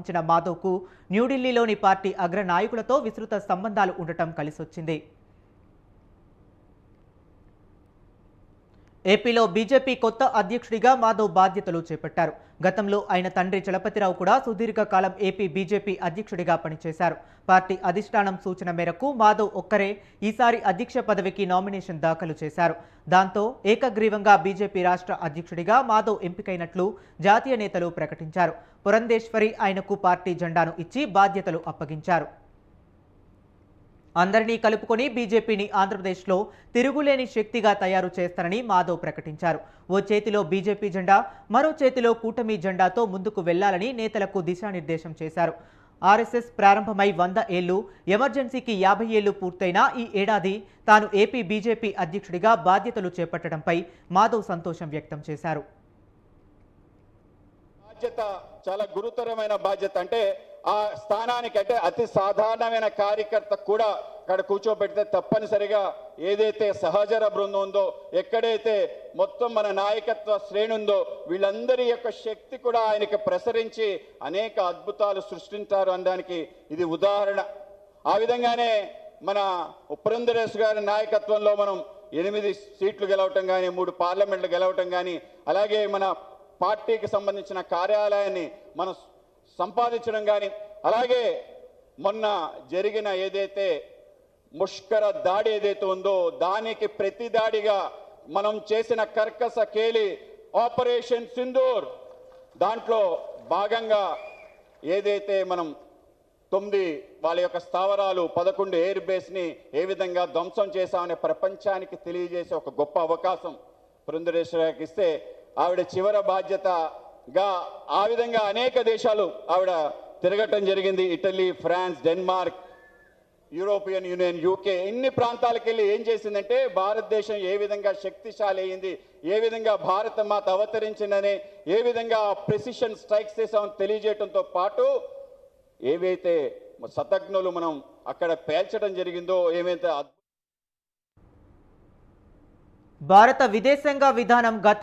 వహించిన మాధవ్కు న్యూఢిల్లీలోని పార్టీ అగ్ర నాయకులతో విస్తృత సంబంధాలు ఉండటం కలిసొచ్చింది. ఏపీలో బీజేపీ కొత్త అధ్యక్షుడిగా మాధవ్ బాధ్యతలు చేపట్టారు. గతంలో ఆయన తండ్రి చలపతిరావు కూడా సుదీర్ఘకాలం ఏపీ బీజేపీ అధ్యక్షుడిగా పనిచేశారు. పార్టీ అధిష్టానం సూచన మేరకు మాధవ్ ఒక్కరే ఈసారి అధ్యక్ష పదవికి నామినేషన్ దాఖలు చేశారు. దాంతో ఏకగ్రీవంగా బీజేపీ రాష్ట్ర అధ్యక్షుడిగా మాధవ్ ఎంపికైనట్లు జాతీయ నేతలు ప్రకటించారు. పురంధేశ్వరి ఆయనకు పార్టీ జెండాను ఇచ్చి బాధ్యతలు అప్పగించారు. అందరినీ కలుపుకొని బీజేపీని ఆంధ్రప్రదేశ్లో తిరుగులేని శక్తిగా తయారు చేస్తారని మాధవ్ ప్రకటించారు. ఓ చేతిలో బీజేపీ జెండా, మరో చేతిలో కూటమి జెండాతో ముందుకు వెళ్లాలని నేతలకు దిశానిర్దేశం చేశారు. ఆర్ఎస్ఎస్ ప్రారంభమై 100 ఏళ్లు, ఎమర్జెన్సీకి 50 ఏళ్లు పూర్తయిన ఈ ఏడాది తాను ఏపీ బీజేపీ అధ్యక్షుడిగా బాధ్యతలు చేపట్టడంపై మాధవ్ సంతోషం వ్యక్తం చేశారు. బాధ్యత చాలా గురుతరమైన బాధ్యత. అంటే ఆ స్థానానికి అంటే అతి సాధారణమైన కార్యకర్త కూడా అక్కడ కూర్చోబెడితే తప్పనిసరిగా ఏదైతే సహచర బృందం ఉందో, ఎక్కడైతే మొత్తం మన నాయకత్వ శ్రేణి ఉందో, వీళ్ళందరి యొక్క శక్తి కూడా ఆయనకి ప్రసరించి అనేక అద్భుతాలు సృష్టించారు అనడానికి ఇది ఉదాహరణ. ఆ విధంగానే మన పురంధరేశ్ గారి నాయకత్వంలో మనం 8 సీట్లు గెలవటం కానీ, 3 పార్లమెంట్లు గెలవటం కానీ, అలాగే మన పార్టీకి సంబంధించిన కార్యాలయాన్ని మనం సంపాదించడం కానీ, అలాగే మొన్న జరిగిన ఏదైతే ముష్కర దాడి ఏదైతే ఉందో దానికి ప్రతి దాడిగా మనం చేసిన కర్కస కేలి ఆపరేషన్ సింధూర్ దాంట్లో భాగంగా ఏదైతే మనం 9 వాళ్ళ యొక్క స్థావరాలు 11 ఎయిర్ బేస్ని ఏ విధంగా ధ్వంసం చేశామనే ప్రపంచానికి తెలియజేసే ఒక గొప్ప అవకాశం పురంధరేశ్వరికి ఇస్తే ఆవిడ చివరి బాధ్యతగా ఆ విధంగా అనేక దేశాలు ఆవిడ తిరగటం జరిగింది. Italy, France, Denmark, European Union, UK, ఇన్ని ప్రాంతాలకు వెళ్ళి ఏం చేసిందంటే భారతదేశం ఏ విధంగా శక్తిశాలి అయింది, ఏ విధంగా భారత మాత అవతరించిందని, ఏ విధంగా ప్రెసిషన్ స్ట్రైక్స్ చేసామని తెలియజేయడంతో పాటు ఏవైతే శతఘ్నులు మనం అక్కడ పేల్చడం జరిగిందో, ఏమైతే భారత విదేశాంగ విధానం గతం